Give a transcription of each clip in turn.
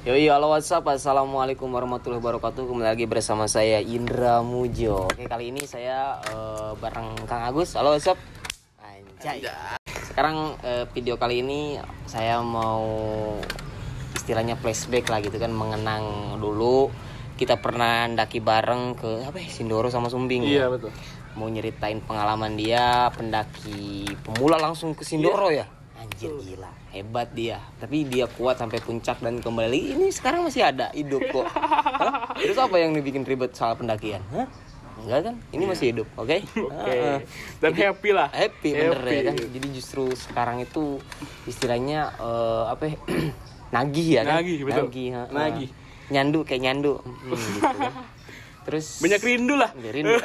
Yoi, halo WhatsApp, assalamualaikum warahmatullahi wabarakatuh. Kembali lagi bersama saya Indra Mujo. Oke, kali ini saya bareng Kang Agus. Halo WhatsApp. Anjay. Sekarang video kali ini saya mau istilahnya flashback lah gitu kan, mengenang dulu kita pernah ndaki bareng ke Sindoro sama Sumbing. Iya, betul. Mau nyeritain pengalaman dia pendaki pemula langsung ke Sindoro ya. Anjir, gila, hebat dia. Tapi dia kuat sampai puncak dan kembali. Ini sekarang masih ada, hidup kok. Hah? Terus apa yang dibikin ribet soal pendakian? Hah? Enggak kan? Ini masih hidup, oke? Oke. Dan jadi, happy lah. Happy bener ya kan? Jadi justru sekarang itu istilahnya nagih ya kan? Nagih, betul. Nagih. Nyandu kayak nyandu. Gitu kan? Terus banyak rindu lah. Rindu.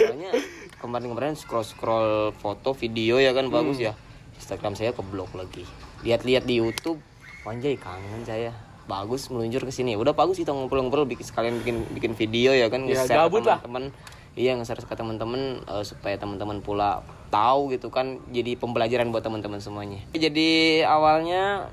Soalnya kemarin scroll foto video ya kan, bagus ya. Instagram saya keblok lagi. Lihat-lihat di YouTube, anjay kangen saya. Bagus meluncur ke sini. Udah bagus kita ngobrol-ngobrol sekalian bikin video ya kan, ya, nge-share ke teman-teman. Iya, nge-share ke teman-teman supaya teman-teman pula tahu gitu kan, jadi pembelajaran buat teman-teman semuanya. Jadi awalnya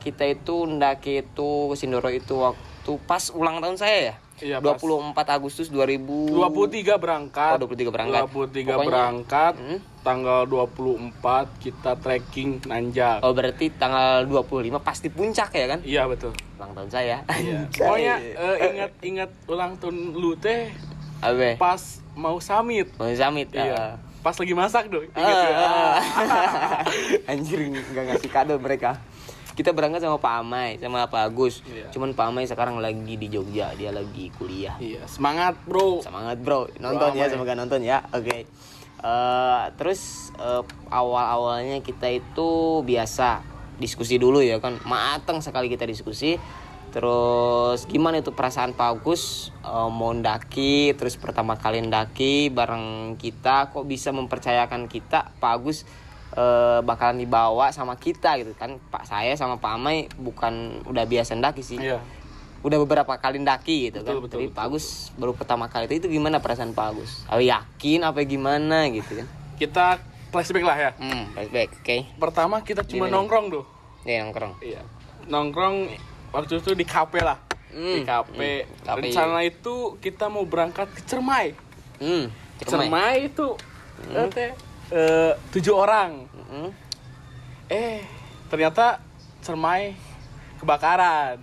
kita itu ndaki itu ke Sindoro itu waktu pas ulang tahun saya ya. Iya, 24 Agustus 23 berangkat. 23 berangkat. 23 Pokoknya, berangkat. Tanggal 24 kita trekking nanjak. Oh, berarti tanggal 25 pasti puncak ya kan? Iya, betul. Ulang tahun saya. Iya. Pokoknya ingat ulang tahun lu teh Abe. pas mau summit. Mau summit. Iya. Pas lagi masak dong. Ingat Anjir, enggak ngasih kado mereka. Kita berangkat sama Pak Amai, sama Pak Agus. Iya. Cuman Pak Amai sekarang lagi di Jogja, dia lagi kuliah. Iya, semangat, Bro. Semangat, Bro. Nonton ya, semoga nonton ya. Oke. Terus awal-awalnya kita itu biasa diskusi dulu ya kan. Mateng sekali kita diskusi. Terus gimana itu perasaan Pak Agus mau ndaki, terus pertama kali ndaki bareng kita, kok bisa mempercayakan kita Pak Agus bakalan dibawa sama kita gitu kan. Saya sama Pak Amai bukan udah biasa ndaki sih. Iya. Udah beberapa kali ndaki gitu kan. Betul. Tapi Pak Agus baru pertama kali itu gimana perasaan Pak Agus? Yakin apa gimana gitu kan? Kita flashback lah ya. Flashback, oke. Pertama kita cuma nongkrong tuh. Ya, nongkrong. Iya. Nongkrong waktu itu di kafe lah. Di kafe. Rencana itu kita mau berangkat ke Cermai. Cermai itu 7 orang. Ternyata Cermai kebakaran.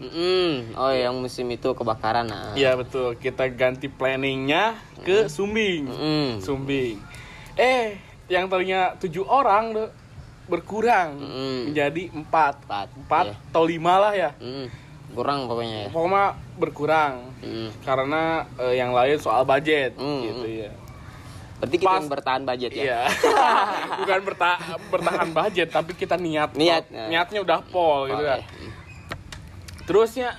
Oh, yang musim itu kebakaran. Iya, betul. Kita ganti planningnya ke Sumbing. Sumbing. Yang tadinya 7 orang tuh berkurang menjadi 4 atau 5 lah ya. Kurang pokoknya ya. Pokoknya berkurang. Karena yang lain soal budget gitu ya. Berarti kita yang bertahan budget ya. Iya. Bukan bertahan budget, tapi kita niatnya udah pol gitu kan. Terusnya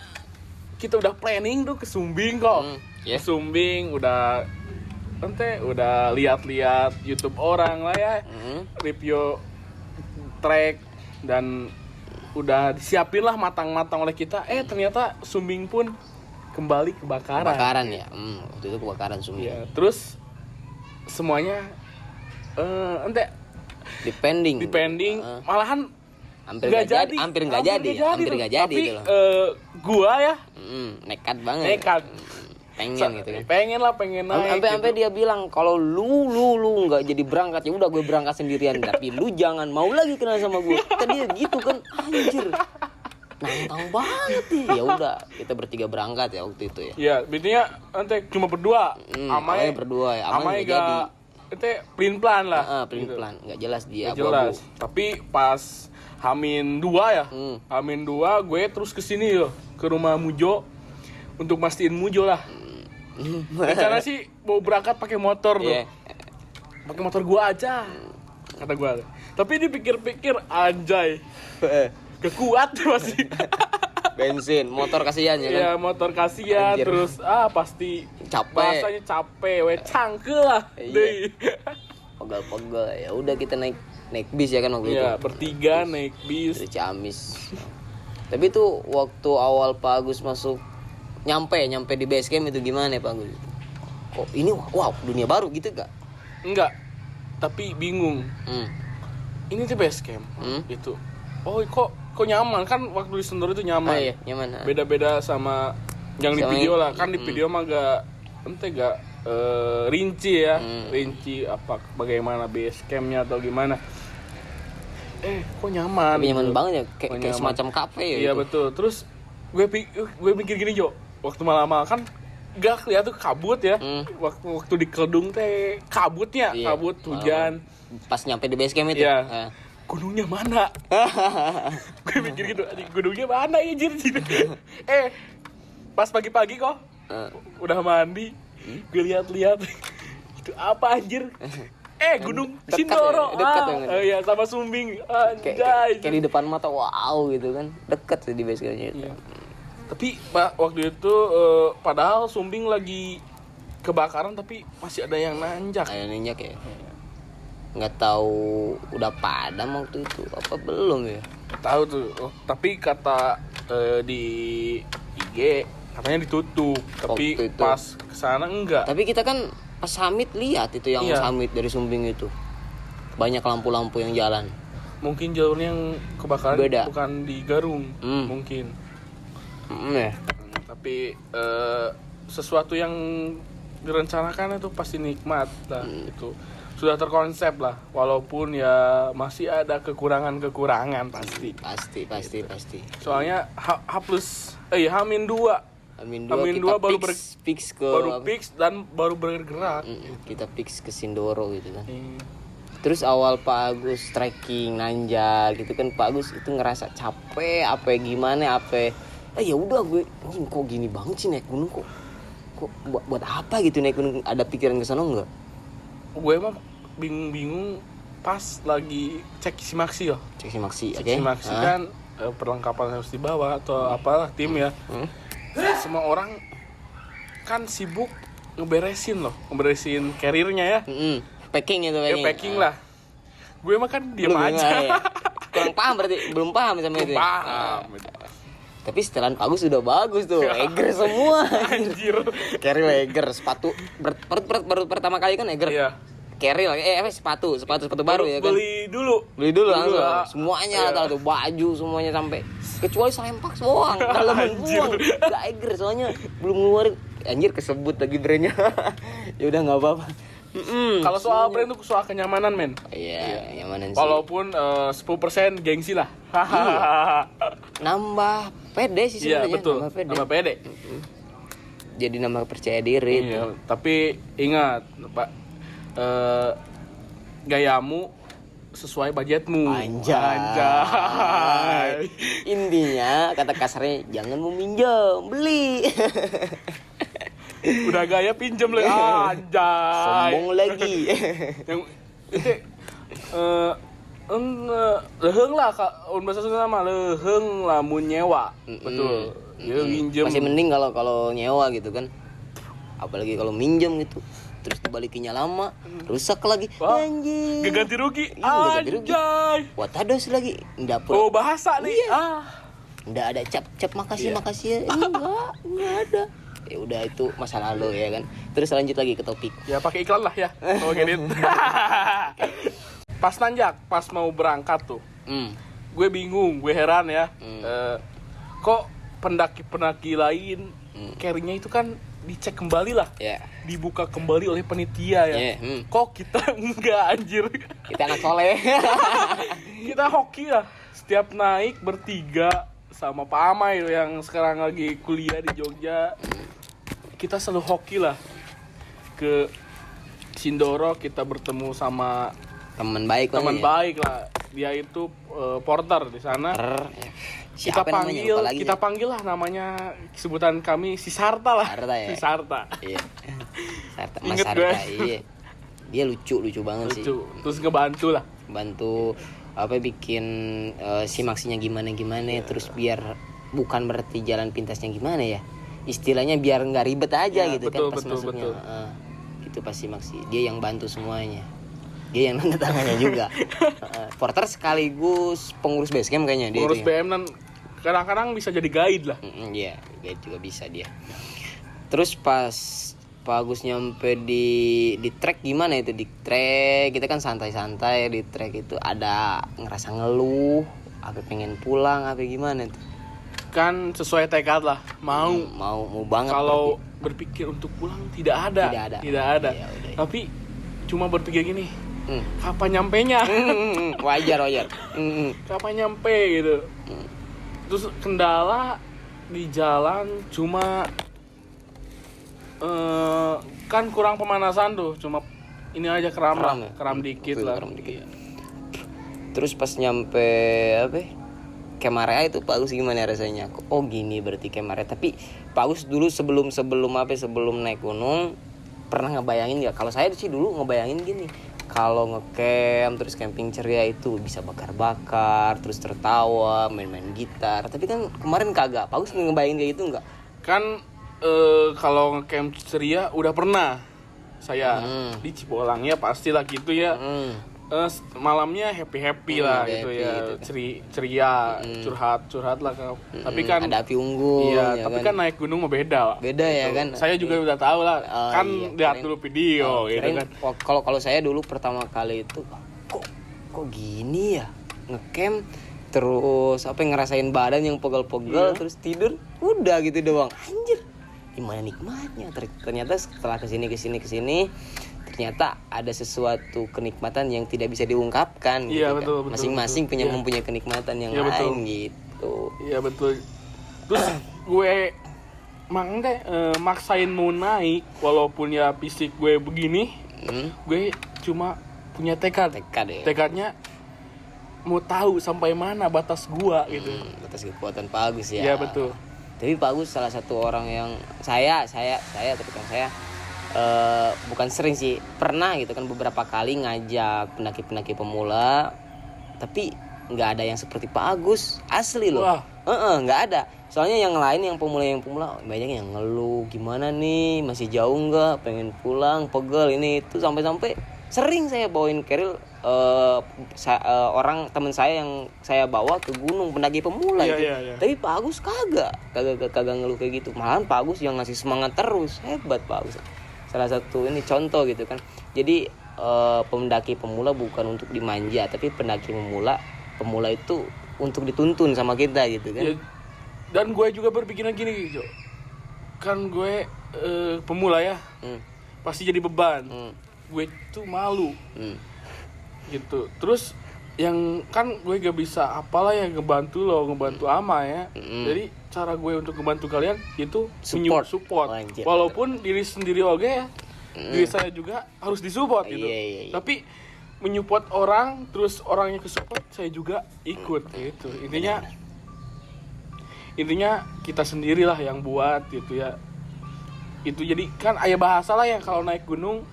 kita udah planning tuh ke Sumbing kok. Ke Sumbing udah lihat-lihat YouTube orang lah ya. Review trek dan udah disiapin lah matang-matang oleh kita. Ternyata Sumbing pun kembali kebakaran. Kebakaran ya. Waktu itu kebakaran Sumbing. Ya, terus semuanya depending malahan hampir nggak jadi tapi gitu loh. Gua ya nekat banget pengen gitu kan, pengen naik sampai dia bilang kalau lu nggak jadi berangkat ya udah gue berangkat sendirian tapi lu jangan mau lagi kenal sama gue kan, dia gitu kan. Anjir, nantang banget nih. Ya udah kita bertiga berangkat ya waktu itu ya. Ya, intinya cuma berdua. Amai berdua ya. Amai gak plan lah. Plan nggak jelas dia. Gak jelas. Tapi pas Hamin 2 ya. Hamin 2 gue terus kesini yo ke rumah Mujo untuk mastiin Mujo lah. Rencana sih mau berangkat pakai motor tuh. Pakai motor gua aja. Kata gua. Tapi dipikir-pikir anjay. Kekuat masih. Bensin, motor kasihan ya kan? Iya, motor kasihan. Anjir. Terus pasti capek. Bahasanya capek, cangkel lah. Iya. Pegel-pegel. Ya udah kita naik bis ya kan waktu itu. Iya, bertiga naik bis dari Ciamis. Tapi itu waktu awal Pak Agus masuk nyampe di base camp itu gimana ya Pak Agus? Kok ini dunia baru gitu gak? Enggak. Tapi bingung. Ini tuh base camp. Itu. Oh, kok kok nyaman kan waktu di Sendoro itu nyaman. Oh, iya, nyaman. Beda-beda sama yang di video lah. Kan di video mah gak rinci ya. Rinci apa bagaimana base campnya atau gimana. Kok nyaman. Tapi nyaman gitu. banget ya, kayak semacam kafe ya. Iya gitu. betul. Terus gue mikir gini Jo, waktu malam kan gak kelihatan kabut ya. Waktu di Keldung teh kabutnya, Iya, kabut hujan. Pas nyampe di base camp itu. Iya. Gunungnya mana? Gue mikir gitu, gunungnya mana ya jir? Pas pagi-pagi kok, udah mandi, gue lihat-lihat, itu apa anjir? Gunung Dekat Sindoro. ya, dekat banget. Iya sama Sumbing, Kayak di depan mata, wow gitu kan, deket sih di base campnya itu. Iya. Tapi waktu itu padahal Sumbing lagi kebakaran tapi masih ada yang nanjak. Ada minyak ya. Nggak tahu udah padam waktu itu apa belum ya? Tahu tuh. Tapi kata di IG katanya ditutup. Tapi Waktu itu. pas kesana enggak. Tapi kita kan pas summit lihat itu yang Iya. summit dari Sumbing itu. Banyak lampu-lampu yang jalan. Mungkin jalurnya yang kebakaran Beda. bukan di Garung, mungkin. Ya. Tapi sesuatu yang direncanakan itu pasti nikmat lah itu. Sudah terkonsep lah, walaupun ya masih ada kekurangan pasti. Pasti. Soalnya H-2 Amin Amin 2 dua baru fix ke baru fix dan baru bergerak. kita fix ke Sindoro gitu kan. Hmm. Terus awal Pak Agus trekking nanjak gitu kan, Pak Agus itu ngerasa capek apa gimana apa. Ya udah gue anjing kok gini banget sih naik gunung kok buat apa gitu naik gunung, ada pikiran ke sana enggak? Gue emang bingung pas lagi cek simaksi ya. Cek simaksi, oke. Simaksi kan perlengkapan harus dibawa atau apalah tim ya. Semua orang kan sibuk ngeberesin karirnya ya. Packing itu Ya packing lah. Gue emang kan diam aja. Ya. Kurang paham berarti, belum paham sama itu. Paham. Tapi setelan Pak Agus sudah bagus tuh, Eger semua. Anjir. Carry Eger, sepatu baru pertama kali kan Eger. Iya. Carry lagi, sepatu baru ya kan. Beli dulu langsung. lah. Semuanya Iya. tuh baju semuanya sampai kecuali selempaks doang, dalaman doang. Enggak Eger soalnya belum ngeluarin. Anjir kesebut lagi brandnya. Ya udah enggak apa-apa. Kalau soal brand itu soal kenyamanan men. Iya, nyamanan sih. Walaupun 10% gengsi lah. Nambah pede sih Iya sebenarnya, betul. Nambah pede. Jadi nambah percaya diri. Iya, tapi ingat Pak, gayamu sesuai budgetmu. Anjay. Intinya kata kasarnya jangan meminjam, beli. Udah gaya pinjem lagi. Anjay. Sombong lagi. Yang itu leheung lah Kak, bahasa Sunda mah leheung lamun nyewa. Betul. Ya minjem. Masih mending kalau nyewa gitu kan. Apalagi kalau minjem gitu. Terus dibalikinnya lama, rusak lagi. Wah, Anjing. gak ganti rugi. Iya, nggak ganti rugi. Anjay. Watados lagi. Nggak Oh, bahasa nih. Iya. Nggak ada cap makasih ya. Enggak ada. Ya udah itu masa lalu ya kan. Terus lanjut lagi ke topik. Ya pakai iklan lah ya. Kalau ngedit. Pas nanjak, pas mau berangkat tuh. Gue bingung, gue heran ya. Kok pendaki-pendaki lain carry-nya itu kan dicek kembali lah. Ya. Dibuka kembali oleh penitia ya. Yeah. Kok kita enggak anjir. Kita anak soleh. Kita hoki lah. Setiap naik bertiga sama Pak Amai yang sekarang lagi kuliah di Jogja. Kita selalu hoki lah ke Sindoro, kita bertemu sama Teman baik lah. teman baik lah. Dia itu porter di sana. Siapa namanya? Lupa lagi. Kita panggil lah namanya, sebutan kami si Sarta lah. Sarta ya? Si Sarta. Iya. Sarta, Mas Ingat Sarta, gue. iya. Dia lucu banget sih. Lucu. Terus ngebantu lah. Bantu bikin simaksinya gimana terus biar bukan berarti jalan pintasnya gimana ya. Istilahnya biar nggak ribet aja Ya, gitu betul, kan pas betul, masuknya. betul. Itu pas simaksi. Dia yang bantu semuanya. Dia yang tanda tangannya juga. Porter sekaligus pengurus base camp kayaknya dia. Pengurus itu ya. BM dan kadang-kadang bisa jadi guide lah. Iya, guide juga bisa dia. Terus pas Pak Agus nyampe di trek gimana itu di trek kita kan santai-santai di trek itu ada ngerasa ngeluh Apa pengen pulang apa gimana tuh? Kan sesuai tekad lah, mau banget. Kalau berpikir untuk pulang tidak ada. Ya, udah. Tapi cuma berpikir gini, kapan nyampenya? Wajar. Kapan nyampe gitu. Terus kendala di jalan cuma kan kurang pemanasan tuh, cuma ini aja kram dikit lah. Terus pas nyampe Kemarea itu Pak Agus gimana rasanya? Oh gini berarti Kemarea. Tapi Pak Agus dulu sebelum naik gunung pernah ngebayangin nggak? Kalau saya sih dulu ngebayangin gini, kalau ngecamp terus camping ceria itu bisa bakar-bakar, terus tertawa, main-main gitar. Tapi kan kemarin kagak. Pak Agus ngebayangin kayak gitu nggak? Kan kalau ngecamp ceria udah pernah saya di Cibolang ya, pastilah gitu ya. Malamnya happy lah gitu ya, ceria, curhat lah. Tapi kan ada api unggun. Iya, tapi kan naik gunung mah beda gitu. Ya kan. Saya juga udah tahu lah. Lihat dulu video gitu kan. Kalau saya dulu pertama kali itu kok gini ya, ngecamp terus ngerasain badan yang pegel-pegel, terus tidur udah gitu doang. Anjir. Gimana nikmatnya? Ternyata setelah kesini ternyata ada sesuatu kenikmatan yang tidak bisa diungkapkan. Iya, gitu betul. Masing-masing mempunyai kenikmatan yang lain gitu. Iya betul. Terus gue maksain mau naik walaupun ya fisik gue begini. Gue cuma punya tekad ya. Tekadnya mau tahu sampai mana batas gua gitu. Batas kekuatan Pak Agus ya. Iya betul. Tapi Pak Agus salah satu orang yang saya bukan sering sih, pernah gitu kan beberapa kali ngajak pendaki pemula, tapi nggak ada yang seperti Pak Agus asli loh. Nggak ada. Soalnya yang lain yang pemula banyak yang ngeluh, gimana nih masih jauh nggak, pengen pulang, pegel ini itu, sampai sering saya bawain keril orang teman saya yang saya bawa ke gunung pendaki pemula gitu. Tapi Pak Agus kagak ngeluh kayak gitu. Malahan Pak Agus yang ngasih semangat terus. Hebat Pak Agus. Salah satu ini contoh gitu kan. Jadi pendaki pemula bukan untuk dimanja, tapi pendaki pemula itu untuk dituntun sama kita gitu kan. Ya, dan gue juga berpikiran gini, Jo. Kan gue pemula ya. Pasti jadi beban. Gue tuh malu. Gitu. Terus yang kan gue gak bisa apalah ya ngebantu Ama ya. Jadi cara gue untuk ngebantu kalian itu support. Walaupun diri sendiri oke ya. Diri saya juga harus disupport gitu. Iya. Tapi menyupport orang, terus orangnya ke support, saya juga ikut gitu. Intinya kita sendirilah yang buat gitu ya. Itu jadi kan aya bahasa lah ya kalau naik gunung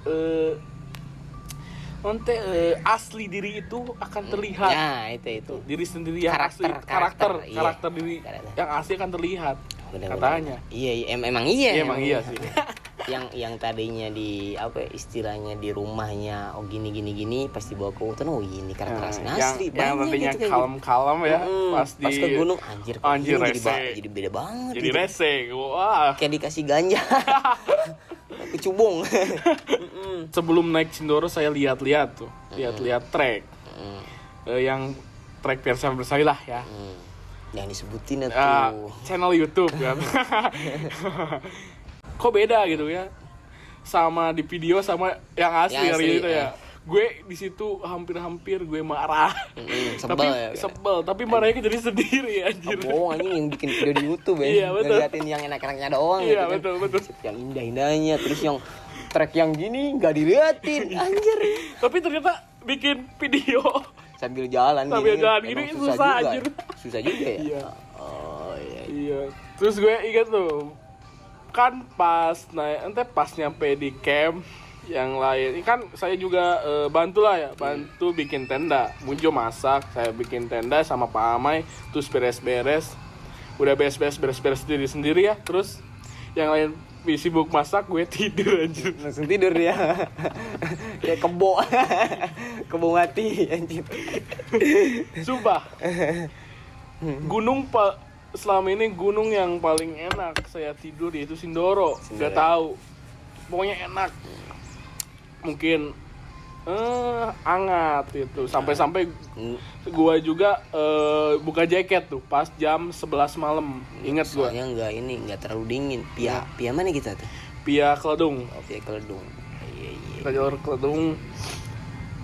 asli diri itu akan terlihat. Ya, itu. Diri sendiri yang karakter diri yang asli akan terlihat. Katanya. Iya, emang iya. Emang iya sih. yang tadinya di istilahnya di rumahnya gini pasti bawa ke hutan ini karakter asli yang nantinya gitu, kalem ya pas ke gunung anjir rese. Jadi beda banget jadi gitu. Rese wah kayak dikasih ganja kecubung. Sebelum naik Sindoro saya lihat trek yang trek Versa Bersari lah ya. Yang disebutin tuh channel YouTube kan. Kok beda gitu ya sama di video sama yang asli hari itu ya. Gue di situ hampir gue marah. Sebel tapi marahnya jadi sendiri anjir. Anjing yang bikin video di YouTube ya. Iya, betul. Ngeliatin yang enak-enaknya doang iya, gitu kan. Betul. Yang indah-indahnya, terus yang track yang gini enggak diliatin anjir. Tapi ternyata bikin video sambil jalan gini susah anjir. Susah juga ya. Iya. Oh iya. Terus gue ingat tuh kan pas nyampe di camp yang lain kan saya juga bantu bikin tenda. Munjo masak, saya bikin tenda sama Pak Amai, terus beres-beres diri sendiri ya. Terus yang lain sibuk masak, gue tidur anjir. Langsung tidur dia. Kayak kebo mati anjir. Sumpah. Selama ini gunung yang paling enak saya tidur yaitu Sindoro. Gak tahu. Pokoknya enak. Mungkin hangat gitu. Sampai-sampai gua juga buka jaket tuh pas jam 11 malam. Ingat gua. Soalnya enggak terlalu dingin. Pia mana kita tuh? Pia Keledung. Oh, Pia Keledung. Iya. Kita jalur Keledung.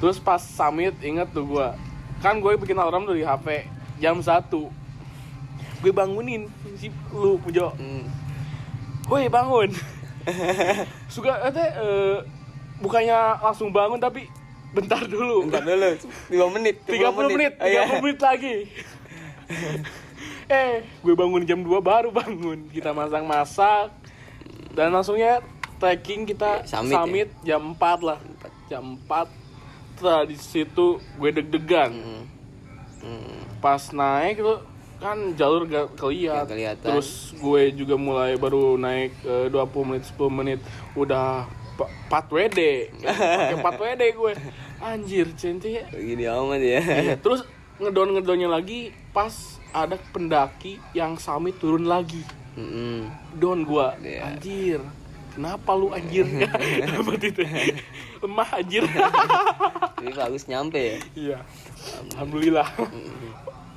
Terus pas summit ingat tuh gua. Kan gue bikin alarm tuh di HP jam 1. Gue bangunin si lu Pujo. Woi bangun. Suka bukannya langsung bangun tapi bentar dulu. 3 menit. 30 menit lagi. Gue bangun jam 2 baru bangun. Kita masak-masak dan langsungnya trekking kita summit ya? Jam 4 lah. Jam 4. Setelah di situ gue deg-degan. Pas naik tuh kan jalur gak kelihatan. Terus gue juga mulai baru naik 20 menit 10 menit udah 4 WD. Pakai 4 WD gue. Anjir, centnya gini amat ya. Iya, terus ngedonnya lagi pas ada pendaki yang summit turun lagi. Don gua. Anjir. Kenapa lu anjir? Dapat itu. Lemah anjir. Tapi bagus nyampe ya. Iya. Alhamdulillah.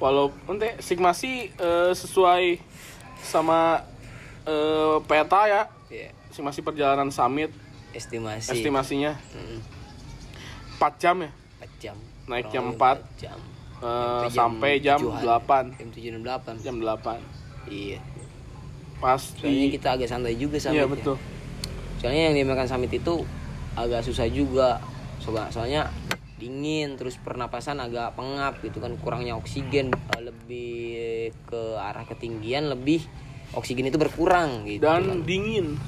Walaupun Sigma sih sesuai sama peta ya. Sigma sih perjalanan summit estimasinya 4 jam ya. 4 jam. Naik jam 4 jam. Sampai jam 8. Jam 8. Iya. Pasti kita agak santai juga summit. Iya betul. Soalnya yang dimakan summit itu agak susah juga. Soalnya dingin, terus pernapasan agak pengap gitu kan, kurangnya oksigen, lebih ke arah ketinggian, lebih oksigen itu berkurang gitu. Dan kan. dingin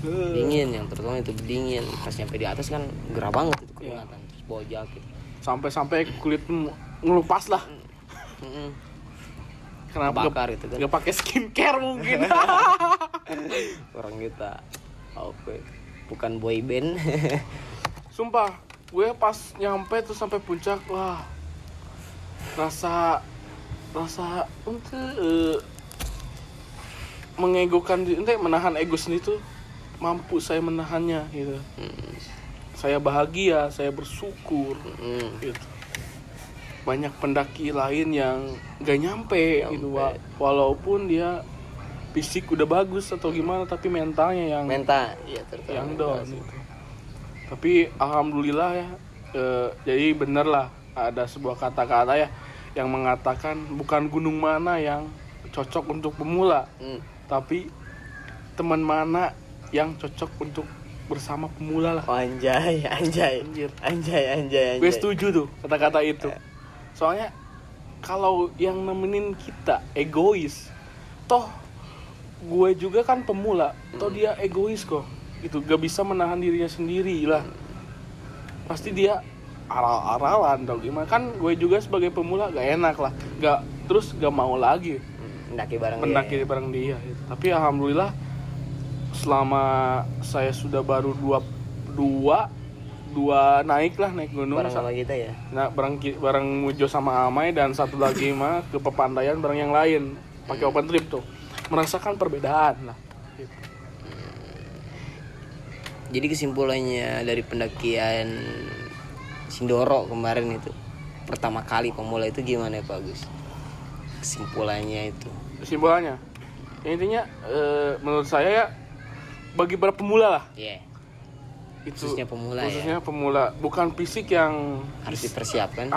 Yang terutama itu dingin. Pas nyampe di atas kan gerah banget itu kelihatan. Terus bawa jaket. Sampai kulit ngelupas lah. Kenapa bakar gitu kan. Gak pakai skincare mungkin. Orang kita bukan boy band. Sumpah, gue pas nyampe tuh sampai puncak, wah, rasa mengegokan, menahan ego sendiri tuh mampu saya menahannya gitu. Saya bahagia, saya bersyukur gitu. Banyak pendaki lain yang gak nyampe. Gitu, walaupun dia fisik udah bagus atau gimana, tapi mentalnya yang down gitu. Tapi alhamdulillah ya, jadi bener lah ada sebuah kata-kata ya yang mengatakan bukan gunung mana yang cocok untuk pemula, tapi teman mana yang cocok untuk bersama pemula lah. Anjay. Gue setuju tuh kata-kata itu. Soalnya kalau yang nemenin kita egois, toh gue juga kan pemula, toh dia egois kok. Gitu, gak bisa menahan dirinya sendiri lah. Pasti dia aral-aralan atau gimana. Kan gue juga sebagai pemula gak enak lah. Gak mau lagi mendaki bareng dia gitu. Tapi alhamdulillah selama saya sudah baru dua naik gunung bareng sama kita ya. Nah, bareng Mujo sama Amai, dan satu lagi mah ke Pepandaian bareng yang lain pakai open trip tuh. Merasakan perbedaan lah gitu. Jadi kesimpulannya dari pendakian Sindoro kemarin itu, pertama kali pemula itu gimana Pak Agus? Kesimpulannya intinya menurut saya ya bagi para pemula lah. Itu khususnya pemula, bukan fisik yang harus dipersiapkan.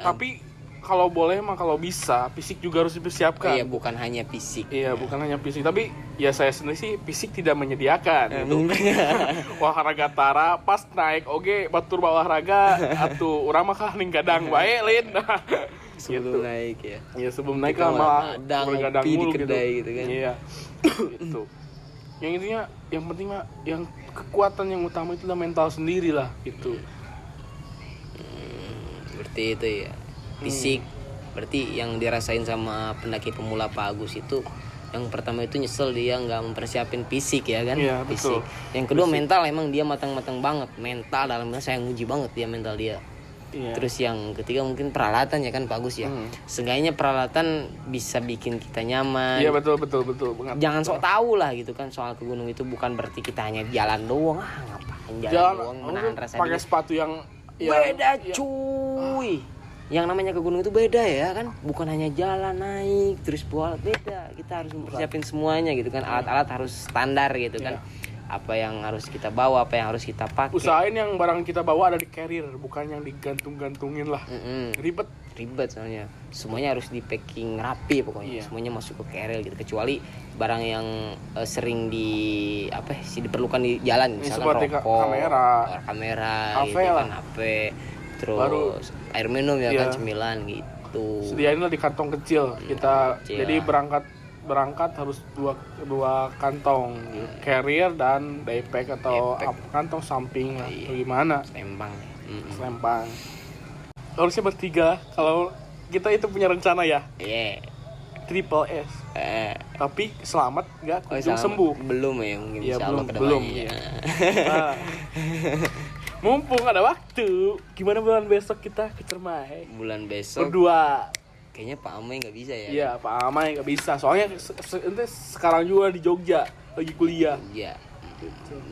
Tapi kalau boleh mah, kalau bisa fisik juga harus dipersiapkan. Bukan hanya fisik. Bukan hanya fisik, tapi ya saya sendiri sih fisik tidak menyediakan gitu. Olahraga tara pas naik batur olahraga atuh urang mah kahning gadang bae lin. Sebelum naik ya. Iya, sebelum naik kan malah bergadang mulu gitu kan. Iya. Gitu. Yang intinya yang penting mah yang kekuatan yang utama itu mental sendiri lah gitu. Berarti itu ya. Fisik. Berarti yang dirasain sama pendaki pemula Pak Agus itu yang pertama itu nyesel dia nggak mempersiapin fisik ya kan. Iya, fisik. Betul. Yang kedua mental, emang dia matang-matang banget. Mental dalamnya saya nguji banget dia mental dia. Iya. Terus yang ketiga mungkin peralatan ya kan Pak Agus ya. Seenggaknya peralatan bisa bikin kita nyaman. Iya betul banget. Jangan sok tahu lah gitu kan, soal ke gunung itu bukan berarti kita hanya jalan doang. Ngapain jalan doang menahan rasa pakai sepatu yang beda cuy. Yang namanya ke gunung itu beda ya kan, bukan hanya jalan naik terus buat beda. Kita harus mempersiapin semuanya gitu kan, alat-alat harus standar gitu kan. Apa yang harus kita bawa, apa yang harus kita pakai. Usahain yang barang kita bawa ada di carrier, bukan yang digantung-gantungin lah. Ribet soalnya. Semuanya harus di packing rapi pokoknya. Semuanya masuk ke carrier gitu, kecuali barang yang sering diperlukan di jalan, misalkan rokok, kamera gitu kan, HP, terus air minum ya kan, cemilan gitu. Sediainlah di kantong kecil. Jadi berangkat harus dua kantong, carrier dan daypack atau kantong samping atau gimana, selempang. Harusnya bertiga kalau kita itu punya rencana ya. Triple S. Tapi selamat nggak kunjung sembuh. Belum ya, mungkin insyaallah belum. Mumpung ada waktu, gimana bulan besok kita ke Ciremai? Bulan besok berdua. Kayaknya Pak Amai nggak bisa ya. Iya, Pak Amai nggak bisa. Soalnya sekarang juga di Jogja lagi kuliah. Iya.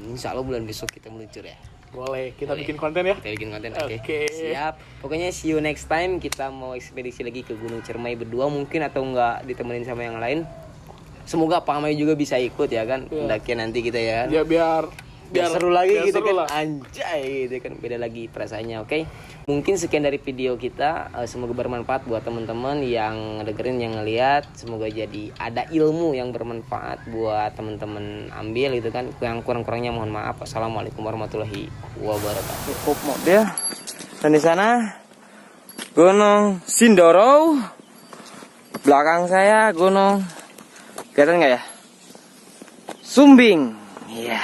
Insya Allah bulan besok kita meluncur ya. Boleh, kita bikin konten ya. Kita bikin konten, oke. Siap. Pokoknya see you next time. Kita mau ekspedisi lagi ke Gunung Ciremai berdua mungkin, atau enggak ditemenin sama yang lain. Semoga Pak Amai juga bisa ikut ya kan. Mendaki nanti kita ya. Ya biar seru lagi gitu kan, anjay gitu kan, beda lagi perasaannya. Oke. Mungkin sekian dari video kita, semoga bermanfaat buat teman-teman yang dengerin, yang ngeliat. Semoga jadi ada ilmu yang bermanfaat buat teman-teman ambil gitu kan. Yang kurang-kurangnya mohon maaf. Assalamualaikum warahmatullahi wabarakatuh. Cukup mobil. Dan di sana Gunung Sindoro, belakang saya Gunung, kelihatan nggak ya, Sumbing. Iya,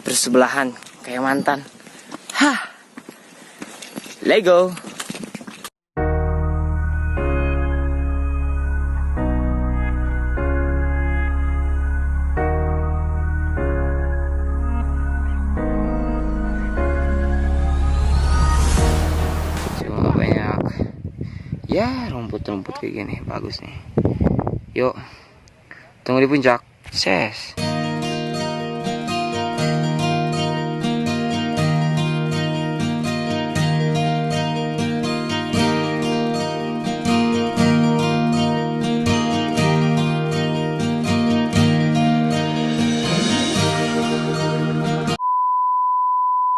bersebelahan kayak mantan. Lego. Cuma banyak ya rumput-rumput kayak gini, bagus nih. Yuk, tunggu di puncak. Ses.